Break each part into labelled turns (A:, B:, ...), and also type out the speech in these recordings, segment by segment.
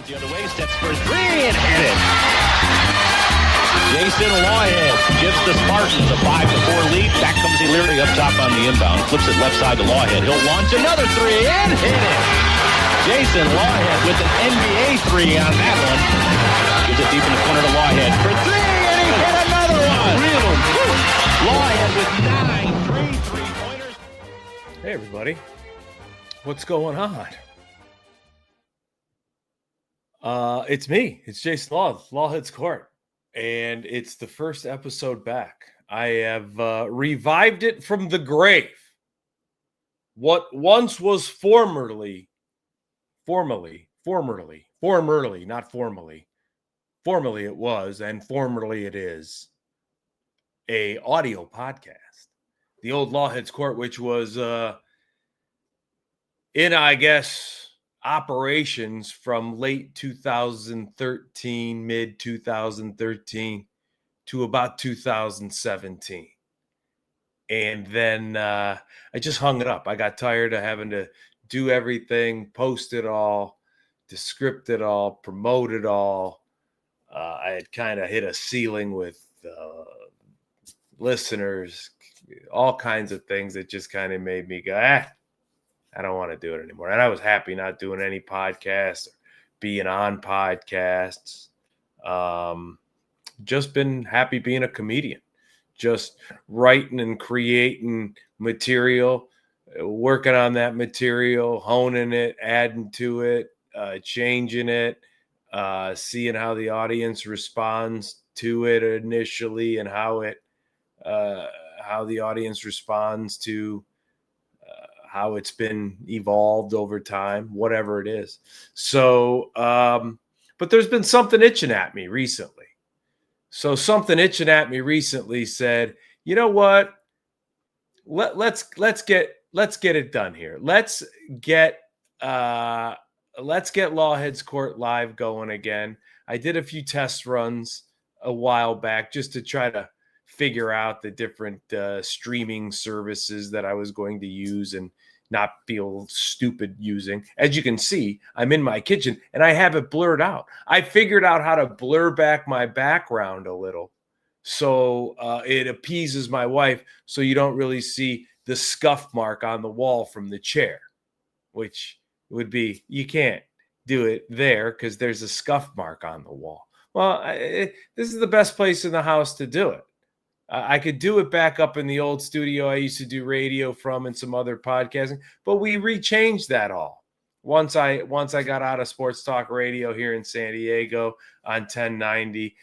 A: the other way, steps for three and hit it. Jason Lawhead gives the Spartans a 5-4 lead. Back comes Illyria up top on the inbound. Flips it left side to Lawhead. He'll launch another three and hit it. Jason Lawhead with an NBA three on that one. Gives it deep in the corner to Lawhead for three, and he hit another one. Lawhead with 9 3-pointers.
B: Hey, everybody. What's going on? It's me. It's Jason Lawhead's Court. And it's the first episode back. I have revived it from the grave. What once was formerly, not formally. Formerly it was, and formerly it is, a audio podcast. The old Lawhead's Court, which was in, I guess, operations from late 2013, mid 2013 to about 2017. And then I just hung it up. I got tired of having to do everything, post it all, descript it all, promote it all. I had kind of hit a ceiling with listeners, all kinds of things that just kind of made me go, I don't want to do it anymore. And I was happy not doing any podcasts or being on podcasts. Just been happy being a comedian, just writing and creating material, working on that material, honing it, adding to it, changing it, seeing how the audience responds to it initially and how the audience responds to how it's been evolved over time, whatever it is. So, but there's been something itching at me recently. So something itching at me recently said, you know what? Let's get it done here. Let's get Lawhead's Court Live going again. I did a few test runs a while back just to try to figure out the different streaming services that I was going to use and not feel stupid using. As you can see, I'm in my kitchen and I have it blurred out. I figured out how to blur back my background a little so it appeases my wife so you don't really see the scuff mark on the wall from the chair, which would be, you can't do it there because there's a scuff mark on the wall. Well, this is the best place in the house to do it. I could do it back up in the old studio I used to do radio from and some other podcasting, but we rechanged that all. Once I got out of sports talk radio here in San Diego on 1090,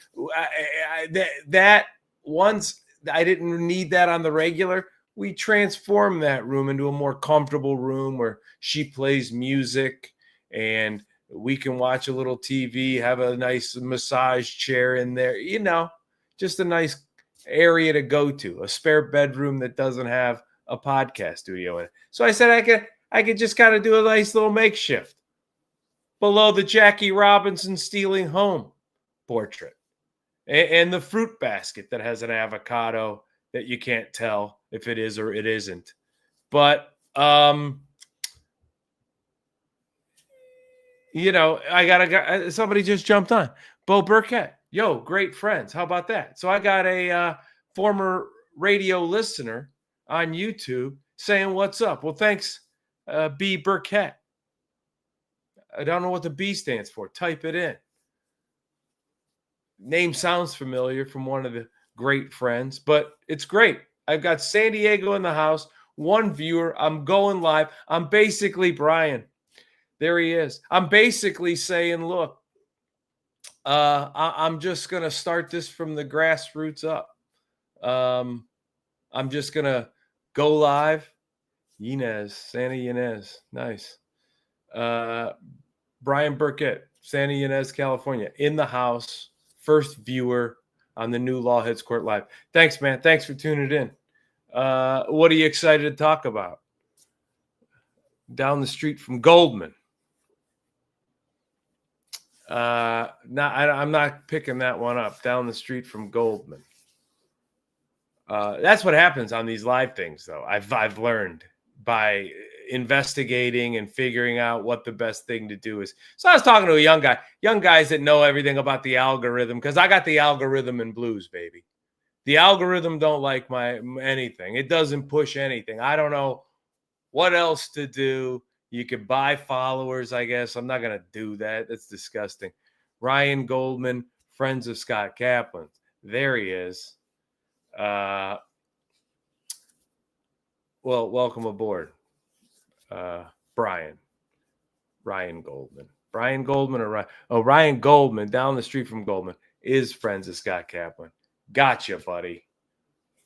B: that once I didn't need that on the regular, we transformed that room into a more comfortable room where she plays music and we can watch a little TV, have a nice massage chair in there, just a nice area to go to, a spare bedroom that doesn't have a podcast studio in it. So I said I could just kind of do a nice little makeshift below the Jackie Robinson stealing home portrait and the fruit basket that has an avocado that you can't tell if it is or it isn't. But somebody just jumped on. Bo Burkett. Yo, great friends. How about that? So I got a former radio listener on YouTube saying, what's up? Well, thanks, B. Burkett. I don't know what the B stands for. Type it in. Name sounds familiar from one of the great friends, but it's great. I've got San Diego in the house, one viewer. I'm going live. I'm basically, Brian, there he is. I'm basically saying, look, I'm just going to start this from the grassroots up. I'm just going to go live. Santa Ynez. Nice. Brian Burkett, Santa Ynez, California, in the house. First viewer on the new Lawhead's Court Live. Thanks, man. Thanks for tuning in. What are you excited to talk about? Down the street from Goldman. I'm not picking that one up. Down the street from Goldman. That's what happens on these live things, though. I've learned by investigating and figuring out what the best thing to do is. So I was talking to a young guys that know everything about the algorithm, because I got the algorithm and blues, baby. The algorithm don't like my anything. It doesn't push anything. I don't know what else to do. You could buy followers, I guess. I'm not going to do that. That's disgusting. Ryan Goldman, friends of Scott Kaplan. There he is. Well, welcome aboard, Ryan Goldman. Brian Goldman or Ryan? Oh, Ryan Goldman, down the street from Goldman, is friends of Scott Kaplan. Gotcha, buddy.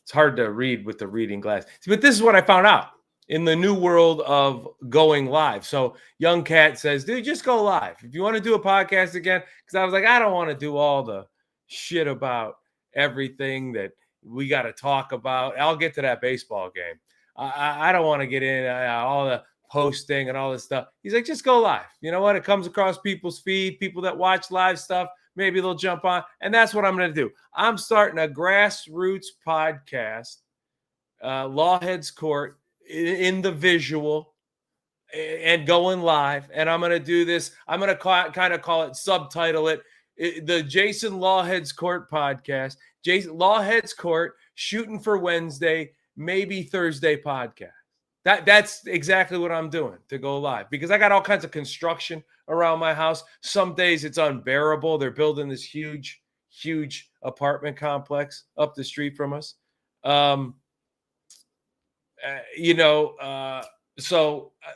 B: It's hard to read with the reading glass. But this is what I found out in the new world of going live. So Young Cat says, dude, just go live. If you want to do a podcast again, because I was like, I don't want to do all the shit about everything that we got to talk about. I'll get to that baseball game. I don't want to get in all the posting and all this stuff. He's like, just go live. You know what? It comes across people's feed, people that watch live stuff. Maybe they'll jump on. And that's what I'm going to do. I'm starting a grassroots podcast, Lawhead's Court, in the visual and going live. And I'm going to do this. I'm going to kind of call it, subtitle it, the Jason Lawhead's Court podcast. Jason Lawhead's Court, shooting for Wednesday, maybe Thursday podcast. That's exactly what I'm doing, to go live, because I got all kinds of construction around my house. Some days it's unbearable. They're building this huge apartment complex up the street from us. So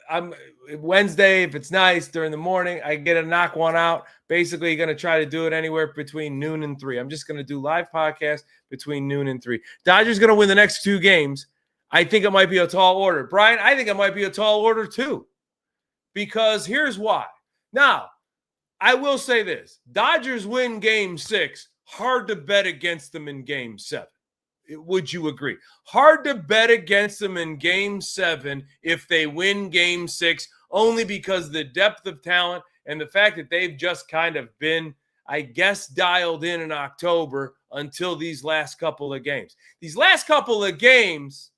B: I'm Wednesday, if it's nice during the morning, I get to knock one out. Basically going to try to do it anywhere between noon and 3. I'm just going to do live podcasts between noon and 3. Dodgers going to win the next 2 games. I think it might be a tall order. Brian, I think it might be a tall order too, because here's why. Now, I will say this. Dodgers win game 6. Hard to bet against them in game 7. Would you agree? Hard to bet against them in game 7 if they win game 6, only because the depth of talent and the fact that they've just kind of been, I guess, dialed in October until these last couple of games. These last couple of games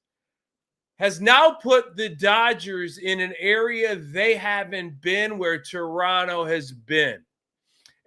B: has now put the Dodgers in an area they haven't been, where Toronto has been.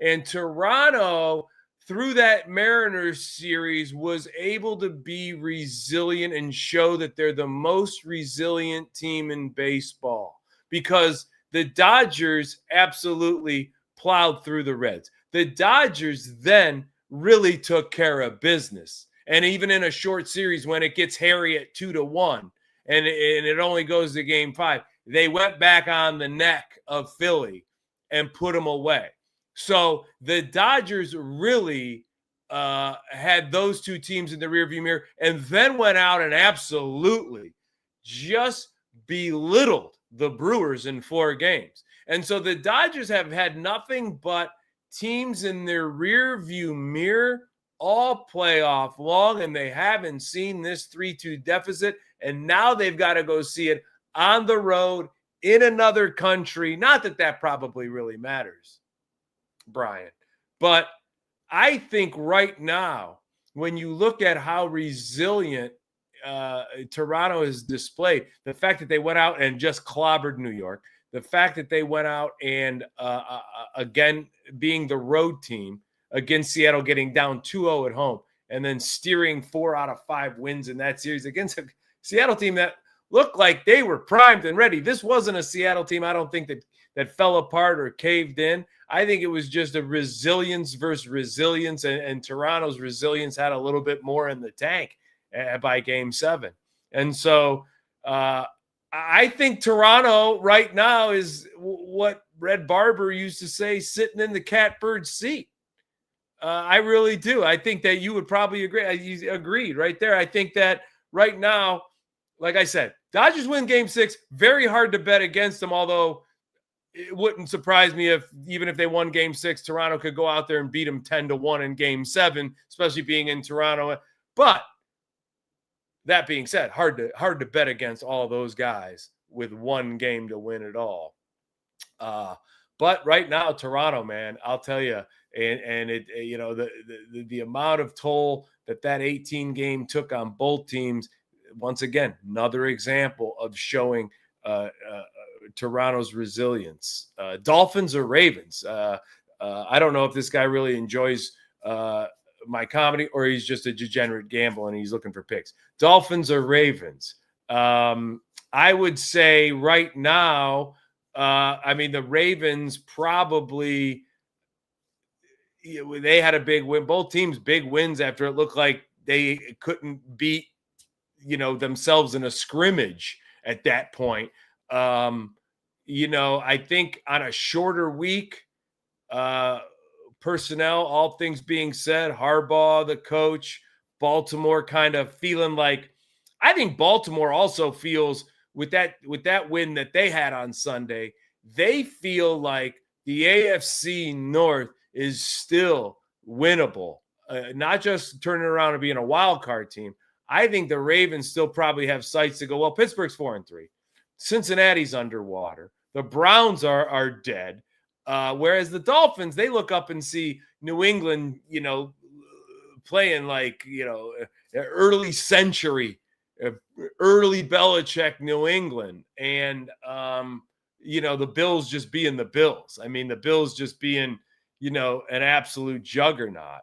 B: And Toronto, through that Mariners series, was able to be resilient and show that they're the most resilient team in baseball, because the Dodgers absolutely plowed through the Reds. The Dodgers then really took care of business. And even in a short series, when it gets hairy at 2-1, and it only goes to game 5, they went back on the neck of Philly and put them away. So the Dodgers really had those 2 teams in the rearview mirror, and then went out and absolutely just belittled the Brewers in 4 games. And so the Dodgers have had nothing but teams in their rearview mirror all playoff long, and they haven't seen this 3-2 deficit. And now they've got to go see it on the road in another country. Not that that probably really matters, Brian. But I think right now, when you look at how resilient Toronto is displayed, the fact that they went out and just clobbered New York, the fact that they went out and, again, being the road team against Seattle, getting down 2-0 at home, and then steering 4 out of 5 wins in that series against a Seattle team that looked like they were primed and ready. This wasn't a Seattle team, I don't think, that fell apart or caved in. I think it was just a resilience versus resilience, and Toronto's resilience had a little bit more in the tank by game 7. And so I think Toronto right now is what Red Barber used to say, sitting in the catbird seat. I really do. I think that you would probably agree. You agreed right there. I think that right now, like I said, Dodgers win game 6. Very hard to bet against them, although it wouldn't surprise me if, even if they won game 6, Toronto could go out there and beat them 10-1 in game 7, especially being in Toronto. But that being said, hard to bet against all those guys with one game to win it all. But right now, Toronto, man, I'll tell you, and it, you know, the amount of toll that 18 game took on both teams. Once again, another example of showing Toronto's resilience. Dolphins or Ravens? I don't know if this guy really enjoys my comedy or he's just a degenerate gambler and he's looking for picks. Dolphins or Ravens? I would say right now, the Ravens probably, they had a big win. Both teams big wins after it looked like they couldn't beat, themselves in a scrimmage at that point. I think on a shorter week, personnel, all things being said, Harbaugh, the coach, Baltimore kind of feeling like, I think Baltimore also feels with that win that they had on Sunday, they feel like the AFC North is still winnable, not just turning around and being a wild card team. I think the Ravens still probably have sights to go, well, Pittsburgh's 4-3. Cincinnati's underwater. The Browns are dead. Whereas the Dolphins, they look up and see New England, playing like, early century, early Belichick New England. And, the Bills just being the Bills. The Bills just being, an absolute juggernaut.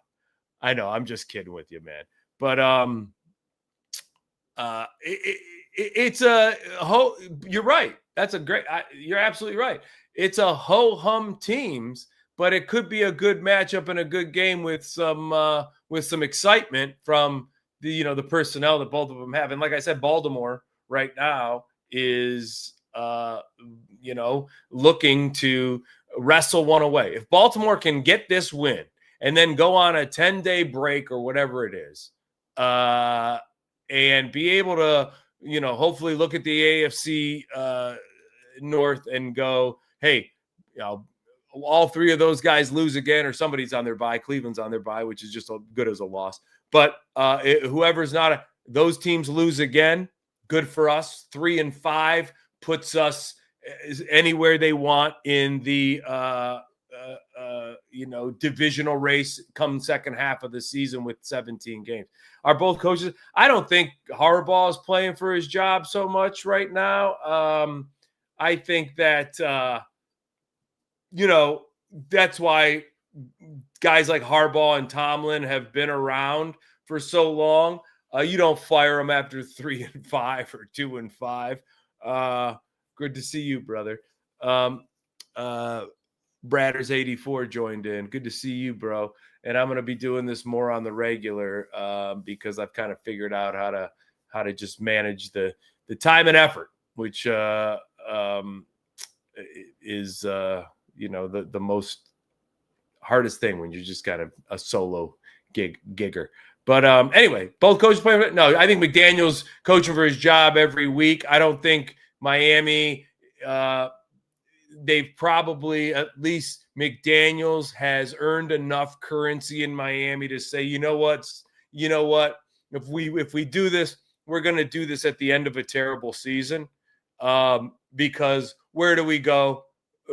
B: I know, I'm just kidding with you, man. But it's you're right. That's a great, you're absolutely right. It's a ho-hum teams, but it could be a good matchup and a good game with some excitement from the personnel that both of them have. And like I said, Baltimore right now is looking to wrestle one away. If Baltimore can get this win and then go on a 10-day break or whatever it is, and be able to, hopefully look at the AFC North and go, hey, all three of those guys lose again, or somebody's on their bye. Cleveland's on their bye, which is just as good as a loss. But whoever's not, those teams lose again. Good for us. 3-5 puts us anywhere they want in the divisional race come second half of the season with 17 games. Are both coaches? I don't think Harbaugh is playing for his job so much right now. I think that that's why guys like Harbaugh and Tomlin have been around for so long. You don't fire them after 3-5 or 2-5. Good to see you, brother. Bradders 84 joined in. Good to see you, bro. And I'm going to be doing this more on the regular because I've kind of figured out how to just manage the time and effort, which is the most hardest thing when you're just kind of a solo gigger. But anyway, both coaches playing. No, I think McDaniel's coaching for his job every week. I don't think Miami. They've probably, at least McDaniels has earned enough currency in Miami to say, you know what? If we do this, we're going to do this at the end of a terrible season. Because where do we go?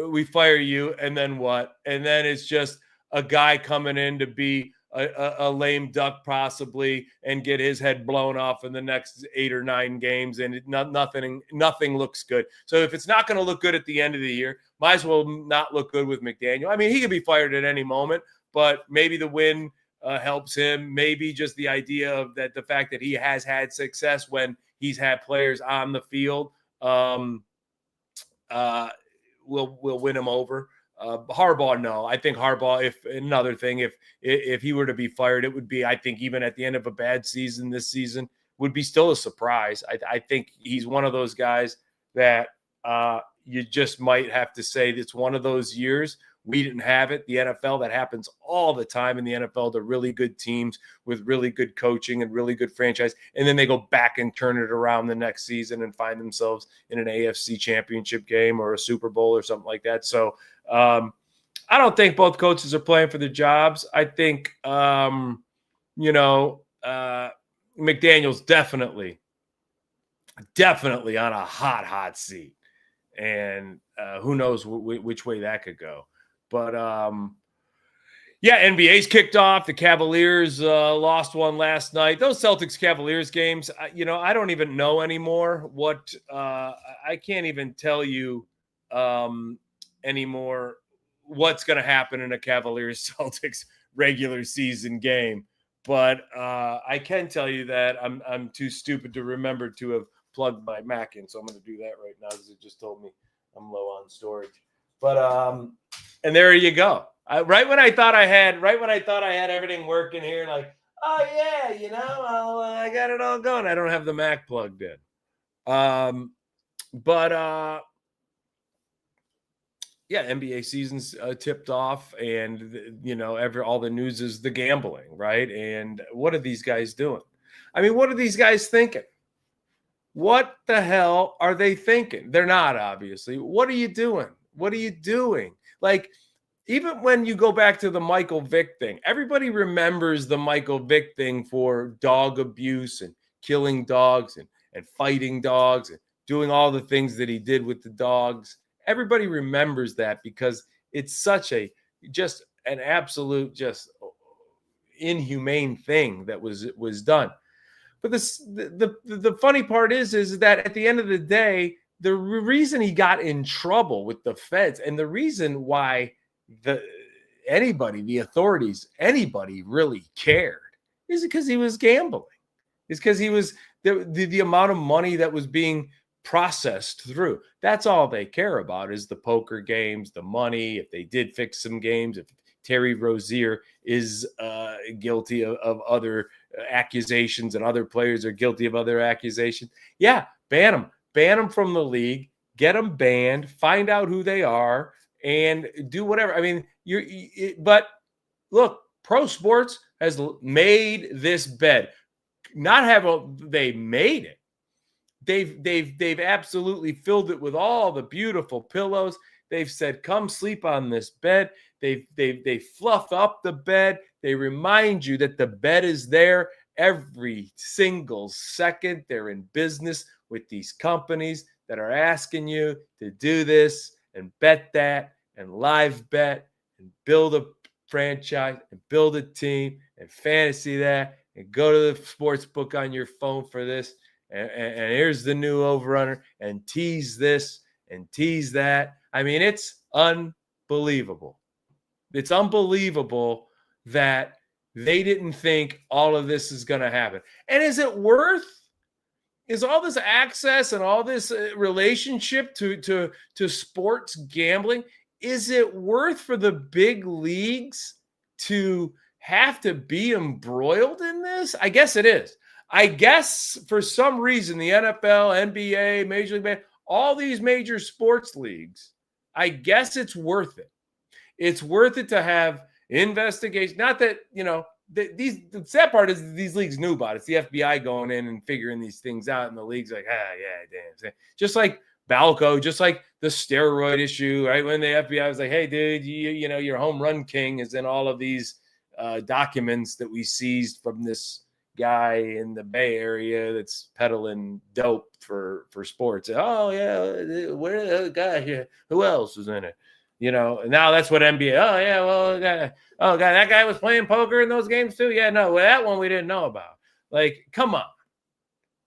B: We fire you, and then what? And then it's just a guy coming in to be a lame duck possibly and get his head blown off in the next 8 or 9 games, and nothing looks good. So if it's not going to look good at the end of the year, might as well not look good with McDaniel. He could be fired at any moment, but maybe the win helps him. Maybe just the idea of that, the fact that he has had success when he's had players on the field will win him over. Harbaugh, no. I think Harbaugh, if he were to be fired, it would be, I think, even at the end of a bad season this season, would be still a surprise. I think he's one of those guys that you just might have to say it's one of those years. We didn't have it. The NFL, that happens all the time in the NFL. They're really good teams with really good coaching and really good franchise. And then they go back and turn it around the next season and find themselves in an AFC championship game or a Super Bowl or something like that. So I don't think both coaches are playing for their jobs. I think, McDaniel's definitely on a hot seat. And who knows which way that could go. But, Yeah, NBA's kicked off. The Cavaliers lost one last night. Those Celtics-Cavaliers games, I don't even know anymore what I can't even tell you anymore what's going to happen in a Cavaliers-Celtics regular season game. But I can tell you that I'm too stupid to remember to have plugged my Mac in, so I'm going to do that right now because it just told me I'm low on storage. But and there you go. Right when I thought I had everything working here, like, oh yeah, I got it all going. I don't have the Mac plugged in. But yeah, NBA season's tipped off, and all the news is the gambling, right? And what are these guys doing? I mean, what are these guys thinking? What the hell are they thinking? They're not, obviously. What are you doing? What are you doing? Like, even when you go back to the Michael Vick thing, everybody remembers the Michael Vick thing for dog abuse and killing dogs and fighting dogs and doing all the things that he did with the dogs. Everybody remembers that because it's such just an absolute, just inhumane thing that was done. But the funny part is that at the end of the day, the reason he got in trouble with the feds and the reason why the authorities, anybody really cared is because he was gambling. It's because he was the amount of money that was being processed through. That's all they care about is the poker games, the money. If they did fix some games, if Terry Rozier is guilty of other accusations and other players are guilty of other accusations, yeah, ban them from the league, get them banned, find out who they are, and do whatever. I mean, but look, pro sports has made this bed. Not have they made it. They've absolutely filled it with all the beautiful pillows. They've said, "Come sleep on this bed." They fluff up the bed. They remind you that the bed is there every single second. They're in business with these companies that are asking you to do this and bet that and live bet and build a franchise and build a team and fantasy that and go to the sports book on your phone for this. And here's the new overrunner and tease this and tease that. I mean, it's unbelievable. It's unbelievable that they didn't think all of this is going to happen. And is all this access and all this relationship to sports gambling, is it worth for the big leagues to have to be embroiled in this? I guess it is. I guess for some reason, the NFL, NBA, Major League Baseball, all these major sports leagues, I guess it's worth it. It's worth it to have investigation. Not that, the sad part is these leagues knew about it. It's the FBI going in and figuring these things out, and the league's like, yeah, damn. Just like Balco, just like the steroid issue, right? When the FBI was like, hey, dude, your home run king is in all of these documents that we seized from this guy in the Bay Area that's peddling dope for sports. Oh, yeah, where the guy here? Who else is in it? Now that's what NBA. Oh, yeah, well, God, that guy was playing poker in those games too. Yeah, no, well, that one we didn't know about. Like, come on.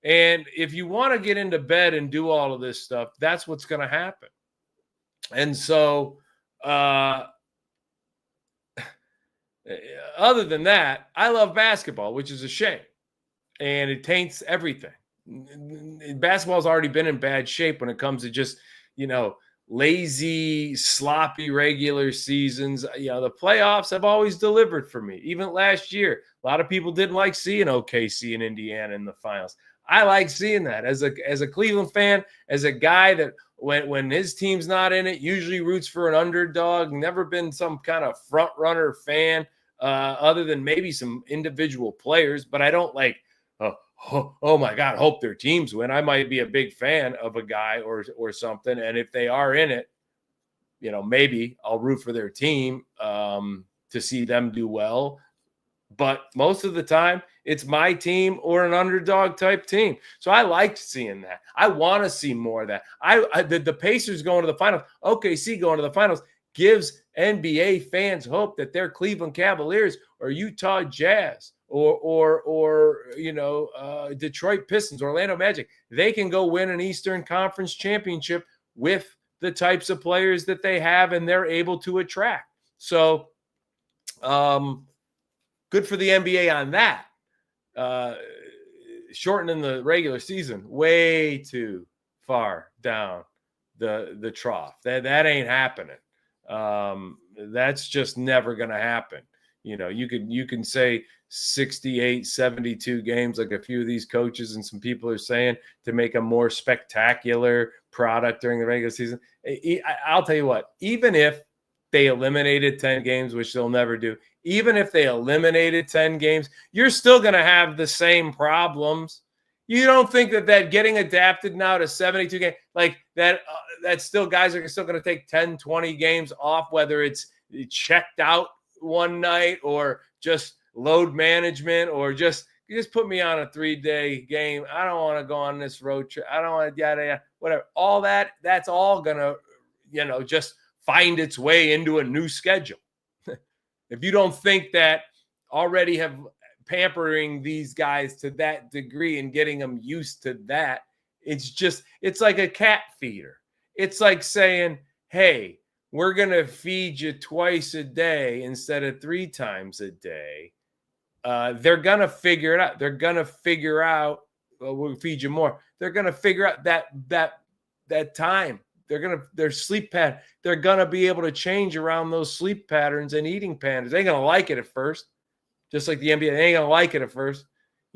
B: And if you want to get into bed and do all of this stuff, that's what's going to happen. And so, other than that, I love basketball, which is a shame. And it taints everything. Basketball's already been in bad shape when it comes to just, lazy, sloppy regular seasons. The playoffs have always delivered for me. Even last year, a lot of people didn't like seeing OKC and Indiana in the finals. I like seeing that as a Cleveland fan, as a guy that when his team's not in it, usually roots for an underdog. Never been some kind of front runner fan, other than maybe some individual players. But I don't like, oh my God, hope their teams win. I might be a big fan of a guy or something. And if they are in it, maybe I'll root for their team to see them do well. But most of the time, it's my team or an underdog type team. So I liked seeing that. I want to see more of that. The Pacers going to the finals, OKC going to the finals, gives NBA fans hope that their Cleveland Cavaliers or Utah Jazz or Detroit Pistons, Orlando Magic, they can go win an Eastern Conference championship with the types of players that they have and they're able to attract. So good for the NBA on that. Shortening the regular season way too far down the trough. That ain't happening. That's just never going to happen. You can say 68, 72 games like a few of these coaches and some people are saying to make a more spectacular product during the regular season. I'll tell you what, even if they eliminated 10 games, which they'll never do, even if they eliminated 10 games, you're still going to have the same problems. You don't think that getting adapted now to 72 games, like that still guys are still going to take 10, 20 games off, whether it's checked out one night or just load management or just put me on a 3-day game. I don't want to go on this road trip. I don't want to yada, whatever. All that's all going to, just find its way into a new schedule. If you don't think that already have pampering these guys to that degree and getting them used to that, it's like a cat feeder. It's like saying, hey, we're going to feed you twice a day instead of 3 times a day. They're going to figure it out. They're going to figure out, we'll feed you more. They're going to figure out that time. Their sleep pattern. They're going to be able to change around those sleep patterns and eating patterns. They ain't going to like it at first. Just like the NBA, they ain't going to like it at first.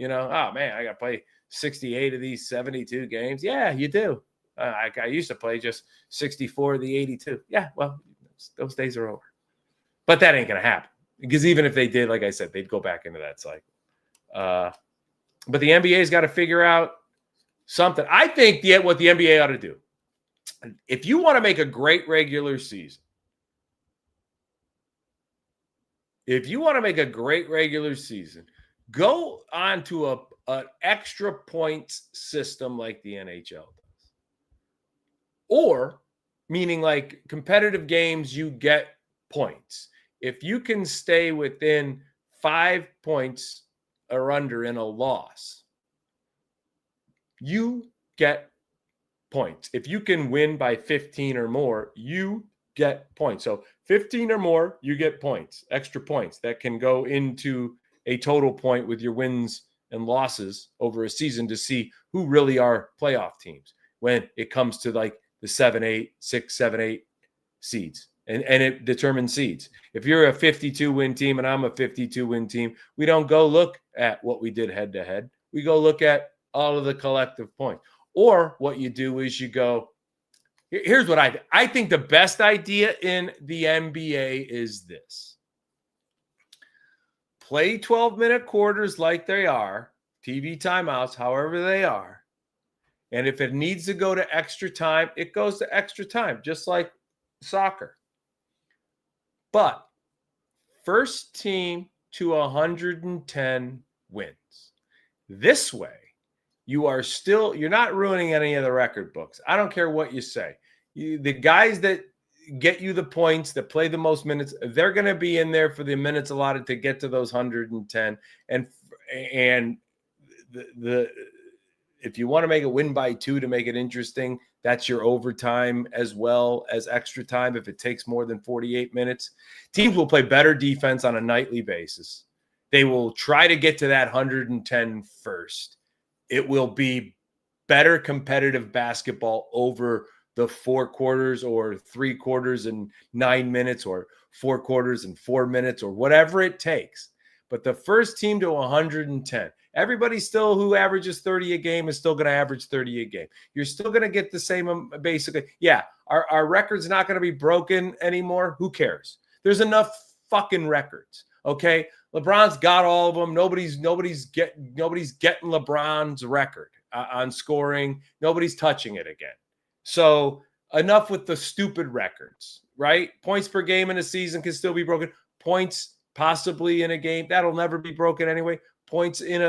B: Oh, man, I got to play 68 of these 72 games. Yeah, you do. I used to play just 64 of the 82. Yeah, well, those days are over. But that ain't going to happen. Because even if they did, like I said, they'd go back into that cycle. But the NBA's got to figure out something. I think what the NBA ought to do, if you want to make a great regular season, go on to an extra points system like the NHL does. Or, meaning like competitive games, you get points. If you can stay within 5 points or under in a loss, you get points. If you can win by 15 or more, you get points. So 15 or more, you get points, extra points that can go into a total point with your wins and losses over a season to see who really are playoff teams when it comes to like the 7-8, 6-7-8 seeds. And it determines seeds. If you're a 52-win team and I'm a 52-win team, we don't go look at what we did head-to-head. We go look at all of the collective points. Or what you do is you go, here's what I think. I think the best idea in the NBA is this. Play 12-minute quarters like they are, TV timeouts, however they are. And if it needs to go to extra time, it goes to extra time, just like soccer. But first team to 110 wins. This way, you're not ruining any of the record books. I don't care what you say. The guys that get you the points, that play the most minutes, they're going to be in there for the minutes allotted to get to those 110. And if you want to make a win by 2 to make it interesting, that's your overtime as well as extra time if it takes more than 48 minutes. Teams will play better defense on a nightly basis. They will try to get to that 110 first. It will be better competitive basketball over the 4 quarters or 3 quarters and 9 minutes or 4 quarters and 4 minutes or whatever it takes. But the first team to 110, everybody still who averages 30 a game is still going to average 30 a game. You're still going to get the same, basically. Yeah, our record's not going to be broken anymore. Who cares? There's enough fucking records, okay? LeBron's got all of them. Nobody's getting LeBron's record on scoring. Nobody's touching it again. So enough with the stupid records, right? Points per game in a season can still be broken. Points possibly in a game, that'll never be broken anyway. Points in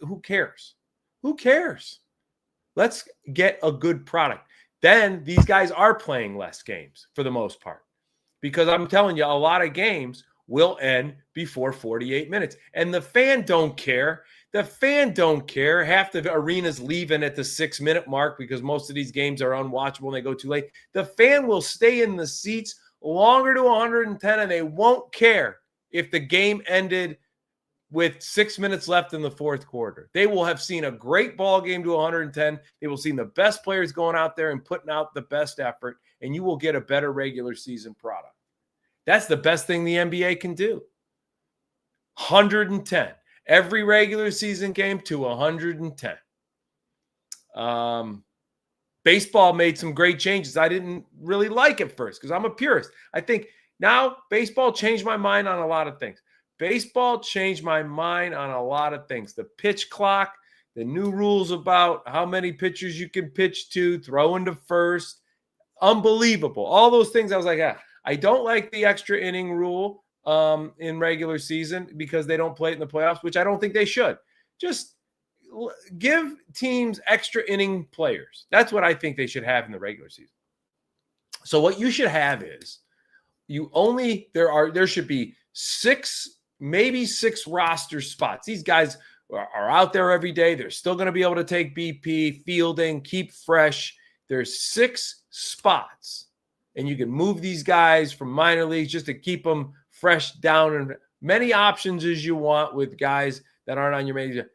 B: who cares? Who cares? Let's get a good product. then these guys are playing less games for the most part. Because I'm telling you, a lot of games will end before 48 minutes. And the fan don't care. The fan don't care. Half the arena's leaving at the 6-minute mark because most of these games are unwatchable and they go too late. The fan will stay in the seats longer to 110, and they won't care if the game ended with 6 minutes left in the fourth quarter. They will have seen a great ball game to 110. They will see the best players going out there and putting out the best effort, and you will get a better regular season product. That's the best thing the NBA can do. 110. Every regular season game to 110. Baseball made some great changes I didn't really like at first because I'm a purist. I think now baseball changed my mind on a lot of things. Baseball changed my mind on a lot of things. The pitch clock, the new rules about how many pitchers you can pitch to, throwing to first. Unbelievable. All those things I was like, yeah. I don't like the extra inning rule in regular season because they don't play it in the playoffs, which I don't think they should. Just give teams extra inning players. That's what I think they should have in the regular season. So what you should have is there should be maybe six roster spots. These guys are out there every day. They're still going to be able to take BP, fielding, keep fresh. There's 6 spots. And you can move these guys from minor leagues just to keep them fresh down, and many options as you want with guys that aren't on your major.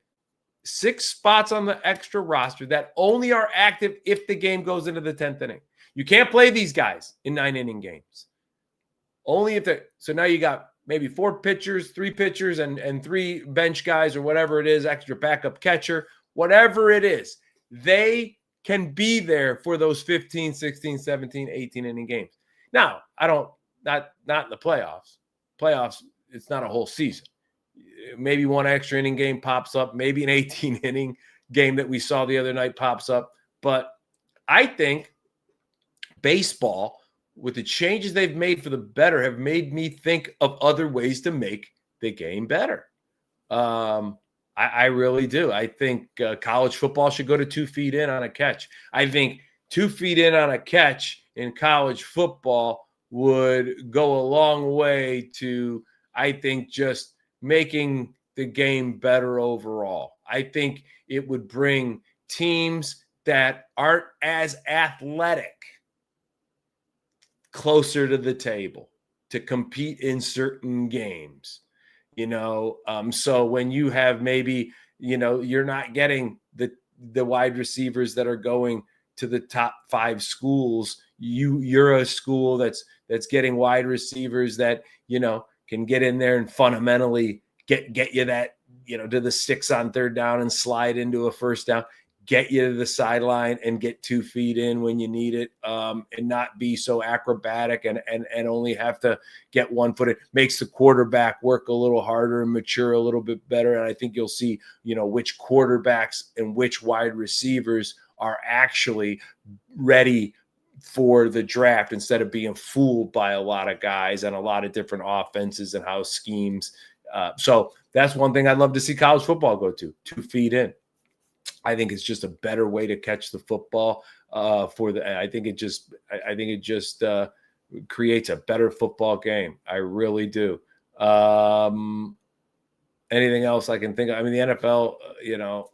B: 6 spots on the extra roster that only are active if the game goes into the 10th inning. You can't play these guys in 9-inning games. Only if so now you got maybe 4 pitchers, 3 pitchers, and 3 bench guys or whatever it is, extra backup catcher, whatever it is. They can be there for those 15, 16, 17, 18-inning games. Now, not in the playoffs. Playoffs, it's not a whole season. Maybe one extra inning game pops up. Maybe an 18-inning game that we saw the other night pops up. But I think baseball, with the changes they've made for the better, have made me think of other ways to make the game better. I really do. I think college football should go to 2 feet in on a catch. I think 2 feet in on a catch in college football would go a long way to, I think, just making the game better overall. I think it would bring teams that aren't as athletic closer to the table to compete in certain games. So when you have maybe, you're not getting the wide receivers that are going to the top 5 schools, you're a school that's getting wide receivers that, can get in there and fundamentally get you that, to the sticks on 3rd down and slide into a 1st down, get you to the sideline and get 2 feet in when you need it, and not be so acrobatic and only have to get 1 foot. It makes the quarterback work a little harder and mature a little bit better. And I think you'll see, which quarterbacks and which wide receivers are actually ready for the draft instead of being fooled by a lot of guys and a lot of different offenses and how schemes. So that's one thing I'd love to see college football go to 2 feet in. I think it's just a better way to catch the football. I think it just creates a better football game. I really do. Anything else I can think of? I mean, the NFL,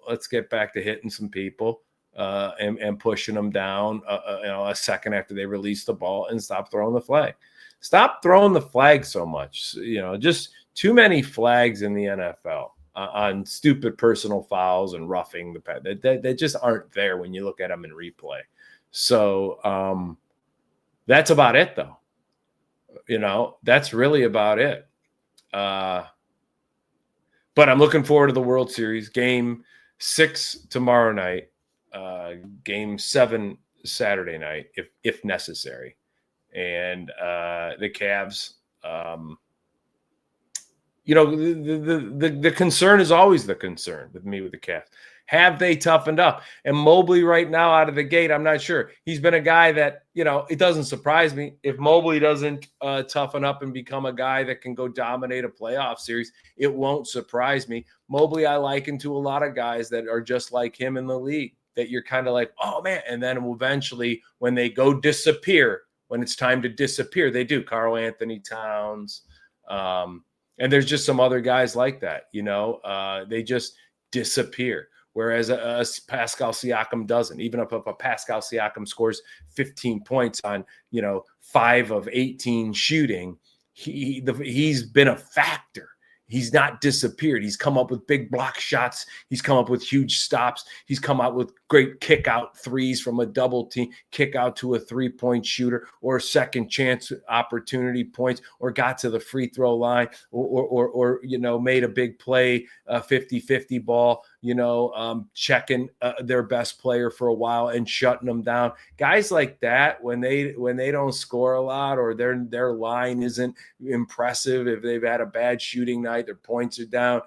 B: let's get back to hitting some people and pushing them down, a second after they release the ball, and stop throwing the flag. Stop throwing the flag so much. Just too many flags in the NFL. On stupid personal fouls and roughing the pad that just aren't there when you look at them in replay. So that's about it, though. That's really about it. But I'm looking forward to the World Series. Game 6 tomorrow night. Game 7 Saturday night, if necessary. And the Cavs. The concern is always the concern with me with the Cavs. Have they toughened up? And Mobley right now out of the gate, I'm not sure. He's been a guy that, it doesn't surprise me if Mobley doesn't toughen up and become a guy that can go dominate a playoff series. It won't surprise me. Mobley I liken to a lot of guys that are just like him in the league. that you're kind of like, oh man. And then eventually when they go disappear, when it's time to disappear, they do. Karl Anthony Towns. And there's just some other guys like that, they just disappear. Whereas Pascal Siakam doesn't. Even if a Pascal Siakam scores 15 points on, 5 of 18 shooting, he's been a factor. He's not disappeared. He's come up with big block shots. He's come up with huge stops. He's come out with great kick out threes from a double team, kick out to a 3-point shooter, or second chance opportunity points, or got to the free throw line, or made a big play, 50-50 ball, checking their best player for a while and shutting them down. Guys like that, when they don't score a lot, or their line isn't impressive, if they've had a bad shooting night, their points are down,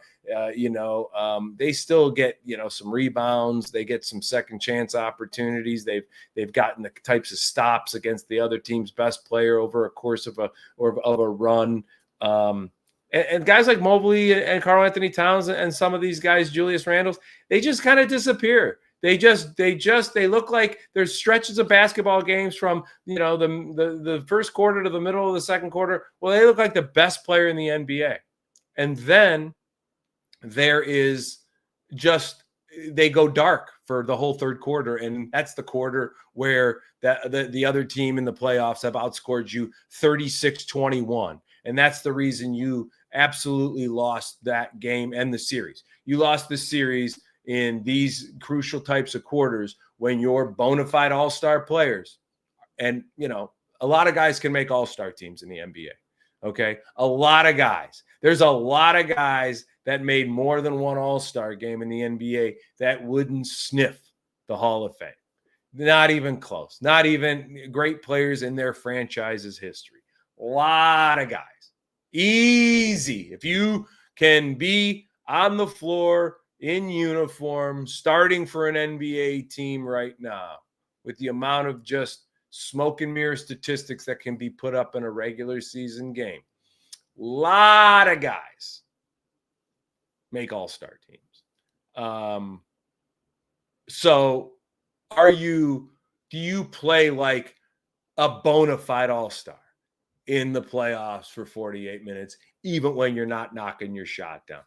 B: they still get, some rebounds. They get some second chance opportunities. They've gotten the types of stops against the other team's best player over a course of a run. And guys like Mobley and Karl Anthony Towns and some of these guys, Julius Randle, they just kind of disappear. They look like there's stretches of basketball games from, the first quarter to the middle of the second quarter. Well, they look like the best player in the NBA. And then there is just, they go dark for the whole third quarter. And that's the quarter where the other team in the playoffs have outscored you 36-21. And that's the reason you absolutely lost that game and the series. You lost the series in these crucial types of quarters when your bona fide all-star players, and, a lot of guys can make all-star teams in the NBA. Okay. A lot of guys. There's a lot of guys that made more than one all-star game in the NBA that wouldn't sniff the Hall of Fame. Not even close. Not even great players in their franchise's history. A lot of guys. Easy. If you can be on the floor in uniform, starting for an NBA team right now, with the amount of just smoke and mirror statistics that can be put up in a regular season game, a lot of guys make all-star teams. So do you play like a bona fide all-star in the playoffs for 48 minutes, even when you're not knocking your shot down?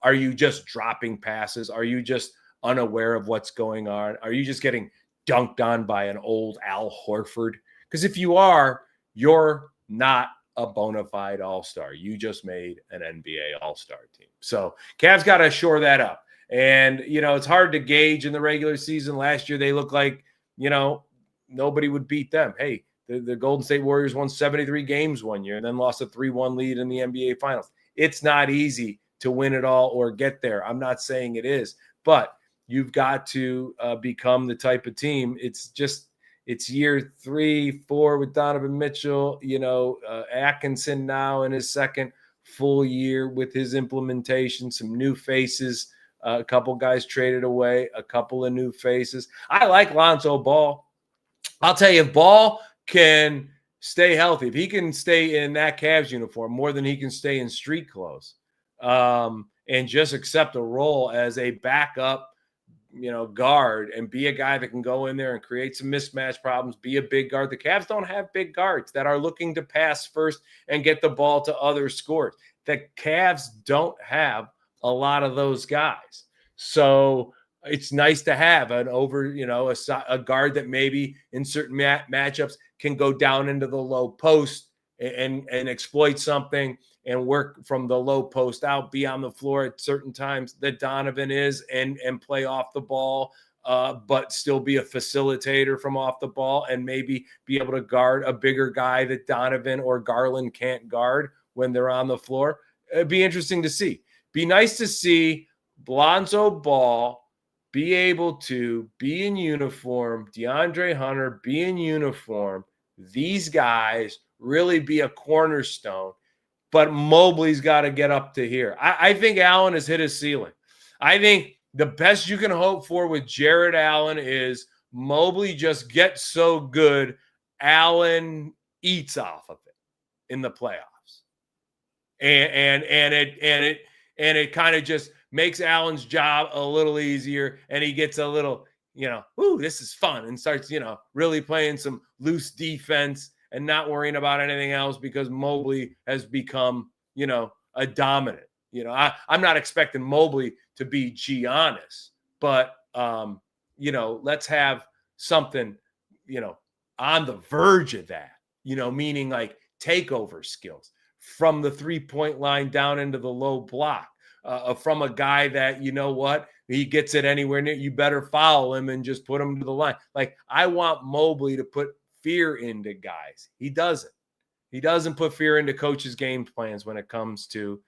B: Are you just dropping passes? Are you just unaware of what's going on? Are you just getting dunked on by an old Al Horford? Because if you are, you're not a bona fide all-star. You just made an NBA all-star team. So Cavs got to shore that up. And, it's hard to gauge in the regular season. Last year, they looked like, nobody would beat them. Hey, the Golden State Warriors won 73 games one year and then lost a 3-1 lead in the NBA Finals. It's not easy to win it all or get there. I'm not saying it is, but you've got to become the type of team. It's year 3-4 with Donovan Mitchell, Atkinson now in his second full year with his implementation, some new faces, a couple guys traded away, a couple of new faces. I like Lonzo Ball. I'll tell you, if Ball can stay healthy, if he can stay in that Cavs uniform more than he can stay in street clothes, and just accept a role as a backup, guard, and be a guy that can go in there and create some mismatch problems, be a big guard. The Cavs don't have big guards that are looking to pass first and get the ball to other scorers. The Cavs don't have a lot of those guys. So it's nice to have a guard that maybe in certain matchups can go down into the low post and exploit something and work from the low post out, be on the floor at certain times that Donovan is, and play off the ball, but still be a facilitator from off the ball and maybe be able to guard a bigger guy that Donovan or Garland can't guard when they're on the floor. It'd be interesting to see. Be nice to see Lonzo Ball be able to be in uniform, DeAndre Hunter be in uniform, these guys really be a cornerstone. But Mobley's got to get up to here. I think Allen has hit his ceiling. I think the best you can hope for with Jared Allen is Mobley just gets so good, Allen eats off of it in the playoffs, and it kind of just makes Allen's job a little easier, and he gets a little ooh, this is fun, and starts, really playing some loose defense and not worrying about anything else because Mobley has become, a dominant. I'm not expecting Mobley to be Giannis, but, let's have something, on the verge of that, meaning like takeover skills from the 3-point line down into the low block, from a guy that, he gets it anywhere near, you better foul him and just put him to the line. Like, I want Mobley to put fear into guys. He doesn't. He doesn't put fear into coaches' game plans when it comes to,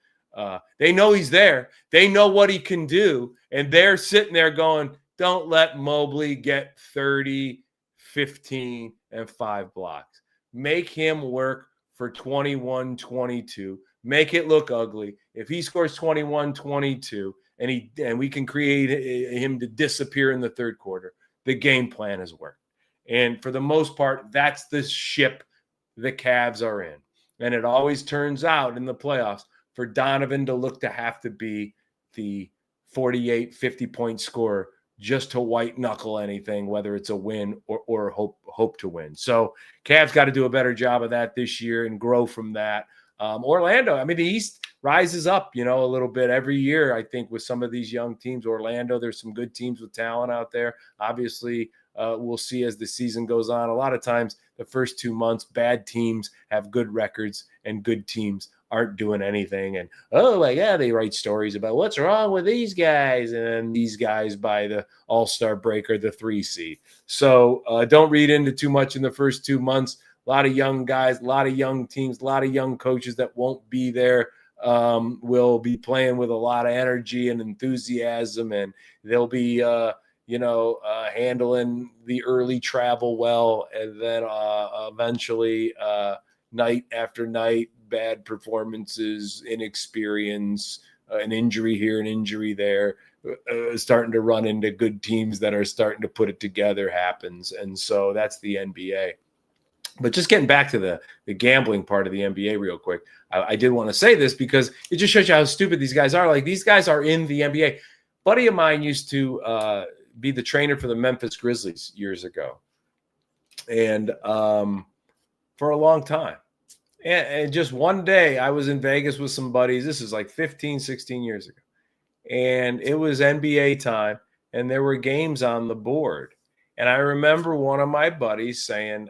B: they know he's there. They know what he can do. And they're sitting there going, don't let Mobley get 30, 15, and 5 blocks. Make him work for 21, 22. Make it look ugly. If he scores 21, 22, and we can create him to disappear in the third quarter, the game plan has worked. And for the most part, that's the ship the Cavs are in. And it always turns out in the playoffs for Donovan to look to have to be the 48, 50-point scorer just to white knuckle anything, whether it's a win or hope to win. So Cavs got to do a better job of that this year and grow from that. Orlando, I mean, the East rises up, a little bit every year, I think, with some of these young teams. Orlando, there's some good teams with talent out there. Obviously, we'll see as the season goes on. A lot of times, the first 2 months, bad teams have good records and good teams aren't doing anything. And, oh, my God, they write stories about what's wrong with these guys. And then these guys by the All-Star break are the 3 seed. So don't read into too much in the first 2 months. A lot of young guys, a lot of young teams, a lot of young coaches that won't be there, will be playing with a lot of energy and enthusiasm, and they'll be, handling the early travel well, and then eventually night after night, bad performances, inexperience, an injury here, an injury there, starting to run into good teams that are starting to put it together happens. And so that's the NBA. But just getting back to the gambling part of the NBA real quick, I did want to say this because it just shows you how stupid these guys are. Like, these guys are in the NBA. Buddy of mine used to be the trainer for the Memphis Grizzlies years ago, and for a long time. And just one day I was in Vegas with some buddies. This is like 15, 16 years ago. And it was NBA time, and there were games on the board. And I remember one of my buddies saying,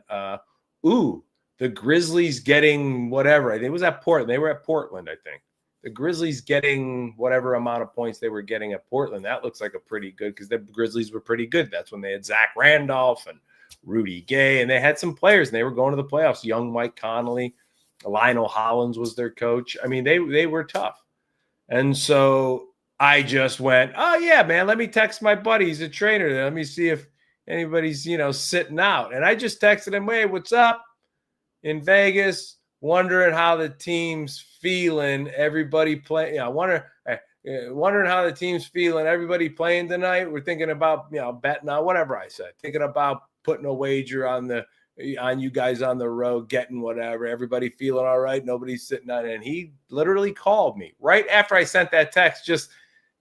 B: ooh, the Grizzlies getting whatever. I think it was at Portland. They were at Portland, I think. The Grizzlies getting whatever amount of points they were getting at Portland. That looks like a pretty good, because the Grizzlies were pretty good. That's when they had Zach Randolph and Rudy Gay, and they had some players, and they were going to the playoffs. Young Mike Conley, Lionel Hollins was their coach. I mean, they were tough. And so I just went, oh, yeah, man, let me text my buddy. He's a trainer. Let me see if anybody's, sitting out. And I just texted him, hey, what's up? In Vegas, wondering how the team's feeling. Everybody play. Wondering how the team's feeling. Everybody playing tonight. We're thinking about, betting on whatever I said. Thinking about putting a wager on you guys on the road, getting whatever. Everybody feeling all right. Nobody's sitting on it. And he literally called me right after I sent that text. Just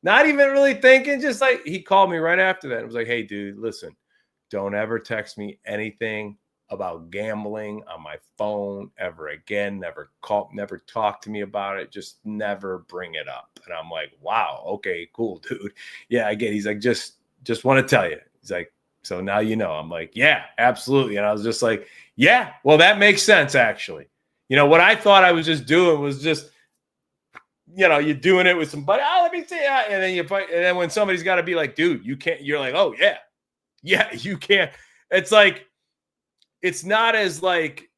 B: not even really thinking. Just like, he called me right after that. It was like, hey, dude, listen, don't ever text me anything about gambling on my phone ever again. Never talk to me about it. Just never bring it up. And I'm like, wow, okay, cool, dude. Yeah, I get it. He's like, just want to tell you. He's like, so now you know. I'm like, yeah, absolutely. And I was just like, yeah, well, that makes sense, actually. What I thought I was just doing was just, you're doing it with somebody. Oh, let me see. And then when somebody's got to be like, dude, you can't, you're like, oh, yeah, you can't. It's like, it's not as like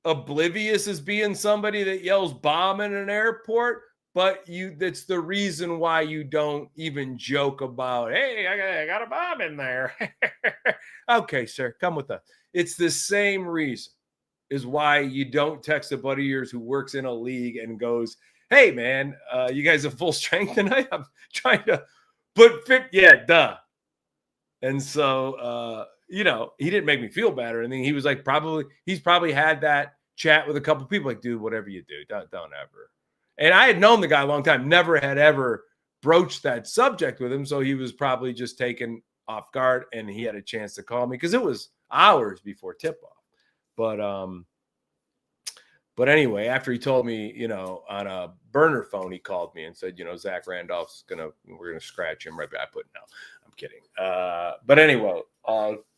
B: oblivious as being somebody that yells bomb in an airport, but that's the reason why you don't even joke about, hey, I got a bomb in there. Okay, sir, come with us. It's the same reason is why you don't text a buddy of yours who works in a league and goes, hey, man, you guys have full strength tonight? I'm trying to put fit. Yeah, duh. And so, he didn't make me feel bad or anything. He was like, he's probably had that chat with a couple of people like, dude, whatever you do, don't ever. And I had known the guy a long time, never had ever broached that subject with him. So he was probably just taking off guard, and he had a chance to call me because it was hours before tip off. But anyway, after he told me, on a burner phone, he called me and said, Zach Randolph's we're gonna scratch him right back. But no, I'm kidding. But anyway,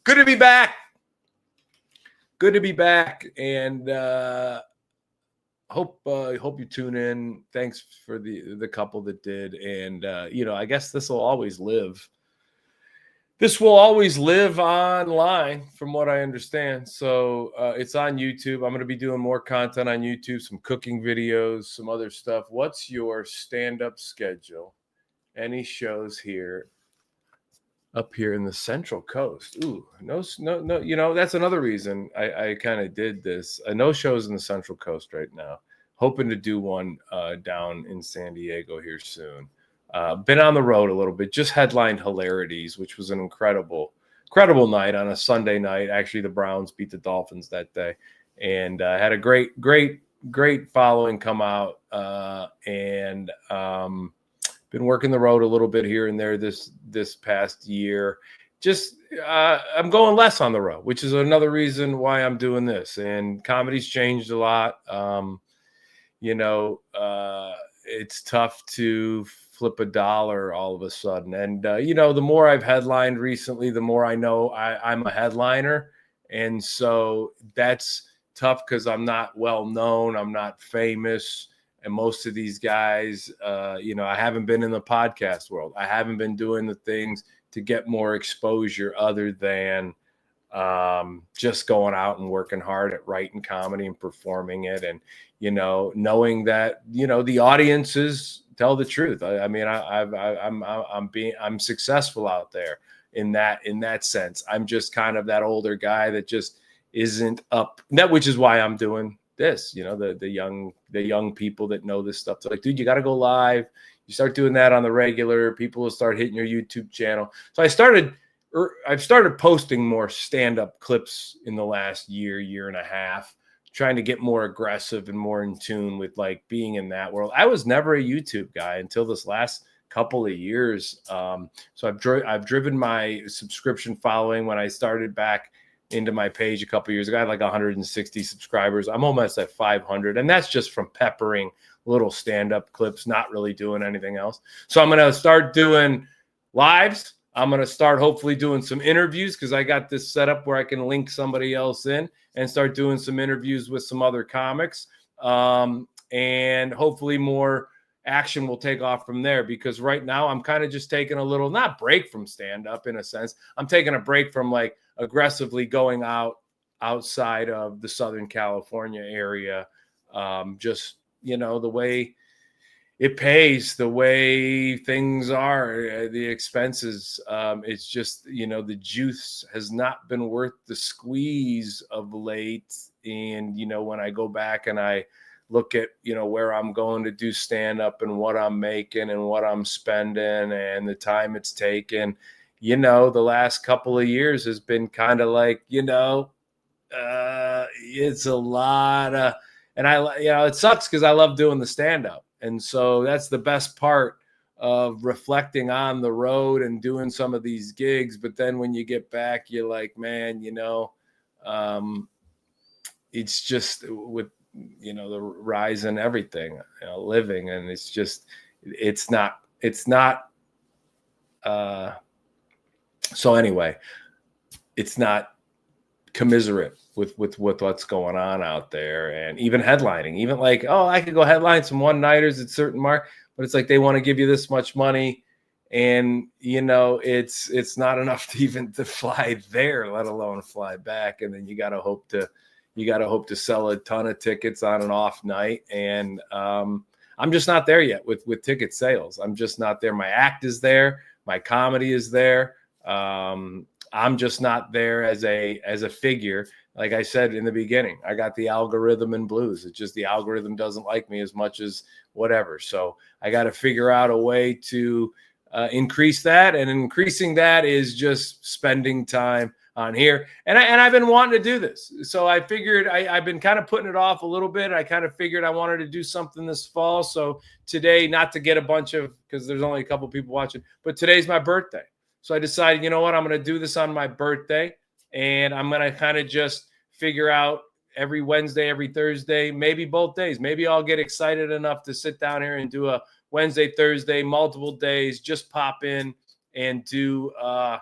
B: good to be back. Good to be back, and hope you tune in. Thanks for the couple that did, and I guess this will always live. This will always live online, from what I understand. So it's on YouTube. I'm going to be doing more content on YouTube, some cooking videos, some other stuff. What's your stand-up schedule? Any shows here? Up here in the Central Coast. Ooh, no. That's another reason I kind of did this. No shows in the Central Coast right now. Hoping to do one down in San Diego here soon. Been on the road a little bit. Just headlined Hilarities, which was an incredible night on a Sunday night. Actually, the Browns beat the Dolphins that day, and had a great following come out. And been working the road a little bit here and there this past year. Just I'm going less on the road, which is another reason why I'm doing this. And comedy's changed a lot. It's tough to flip a dollar all of a sudden. And, the more I've headlined recently, the more I know I'm a headliner. And so that's tough because I'm not well known. I'm not famous. And most of these guys, I haven't been in the podcast world. I haven't been doing the things to get more exposure other than just going out and working hard at writing comedy and performing it. And, knowing that, the audiences tell the truth. I'm successful out there in that sense. I'm just kind of that older guy that just isn't up. Which is why I'm doing this, the young people that know this stuff. They're like, dude, you got to go live. You start doing that on the regular, people will start hitting your YouTube channel. So I've started posting more stand-up clips in the last year and a half, trying to get more aggressive and more in tune with like being in that world. I was never a YouTube guy until this last couple of years. So I've driven my subscription following when I started back into my page a couple years ago. I had like 160 subscribers. I'm almost at 500, and that's just from peppering little stand-up clips, not really doing anything else. So I'm going to start doing lives. I'm going to start hopefully doing some interviews because I got this set up where I can link somebody else in and start doing some interviews with some other comics. And hopefully more action will take off from there, because right now I'm kind of just taking a little, not break from stand-up in a sense. I'm taking a break from like aggressively going outside of the Southern California area. Just, the way it pays, the way things are, the expenses. It's just, the juice has not been worth the squeeze of late. And, when I go back and I look at, where I'm going to do stand up and what I'm making and what I'm spending and the time it's taken, the last couple of years has been kind of like, it's a lot of, and it sucks because I love doing the stand up. And so that's the best part of reflecting on the road and doing some of these gigs. But then when you get back, you're like, man, it's just with, the rise in everything, living. And it's just, it's not. So anyway, it's not commiserate with what's going on out there. And even headlining, even like, oh, I could go headline some one-nighters at certain mark, but it's like they want to give you this much money, and it's not enough to even to fly there, let alone fly back. And then you got to hope to sell a ton of tickets on an off night. And I'm just not there yet with ticket sales. I'm just not there. My act is there, my comedy is there. I'm just not there as a figure. Like I said in the beginning, I got the algorithm and blues. It's just the algorithm doesn't like me as much as whatever. So I got to figure out a way to increase that. And increasing that is just spending time on here. And I've been wanting to do this. So I figured I've been kind of putting it off a little bit. I kind of figured I wanted to do something this fall. So today, not to get a bunch of, because there's only a couple people watching, but today's my birthday. So I decided, you know what, I'm going to do this on my birthday, and I'm going to kind of just figure out every Wednesday, every Thursday, maybe both days. Maybe I'll get excited enough to sit down here and do a Wednesday, Thursday, multiple days, just pop in and do a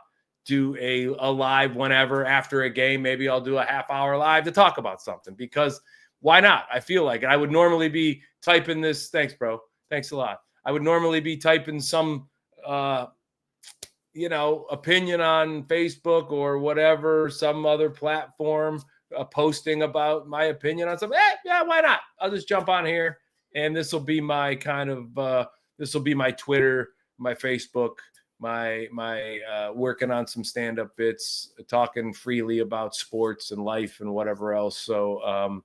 B: live whenever after a game. Maybe I'll do a half-hour live to talk about something, because why not? I feel like it. I would normally be typing this. Thanks, bro. Thanks a lot. I would normally be typing some opinion on Facebook or whatever, some other platform, posting about my opinion on something. Yeah, why not? I'll just jump on here, and this will be my kind of this will be my Twitter, my Facebook, my working on some stand-up bits, talking freely about sports and life and whatever else. So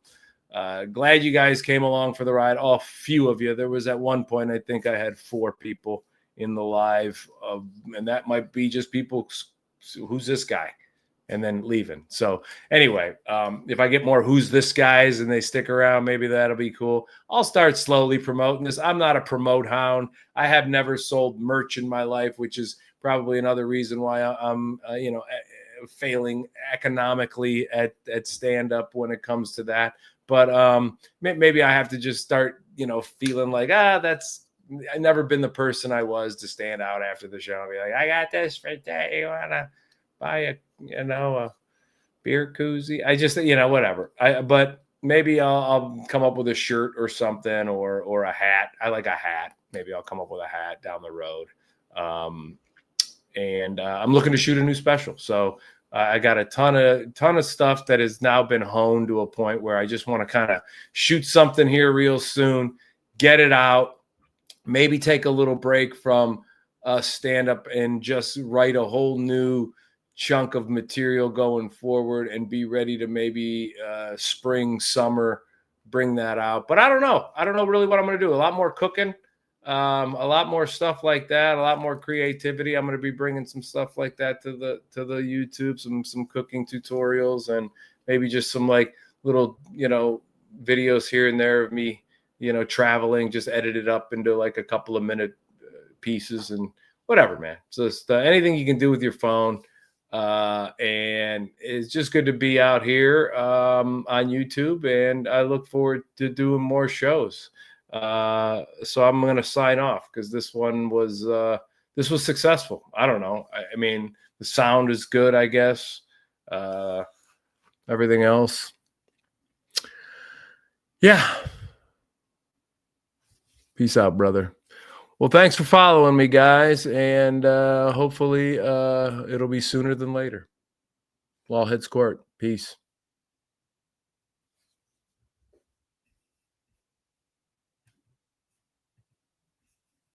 B: glad you guys came along for the ride. A few of you. There was at one point, I think I had 4 people in the live, and that might be just people, who's this guy, and then leaving. So anyway, if I get more who's this guys and they stick around, maybe that'll be cool. I'll start slowly promoting this. I'm not a promote hound. I have never sold merch in my life, which is probably another reason why I'm failing economically at stand up when it comes to that. But maybe I have to just start feeling like I've never been the person I was to stand out after the show and be like, I got this for today. You want to buy a beer koozie? I just, whatever. But maybe I'll come up with a shirt or something, or a hat. I like a hat. Maybe I'll come up with a hat down the road. And I'm looking to shoot a new special. So I got a ton of stuff that has now been honed to a point where I just want to kind of shoot something here real soon, get it out. Maybe take a little break from stand up and just write a whole new chunk of material going forward, and be ready to maybe spring, summer, bring that out. But I don't know. I don't know really what I'm going to do. A lot more cooking, a lot more stuff like that, a lot more creativity. I'm going to be bringing some stuff like that to the YouTube, some cooking tutorials, and maybe just some like little, videos here and there of me, traveling, just edited up into like a couple of minute pieces and whatever, man. So it's anything you can do with your phone. And it's just good to be out here on YouTube, and I look forward to doing more shows. So I'm going to sign off, because this was successful. I don't know. I mean, the sound is good, I guess. Everything else. Yeah. Peace out, brother. Well, thanks for following me, guys, and hopefully it'll be sooner than later. Lawhead's Court. Peace.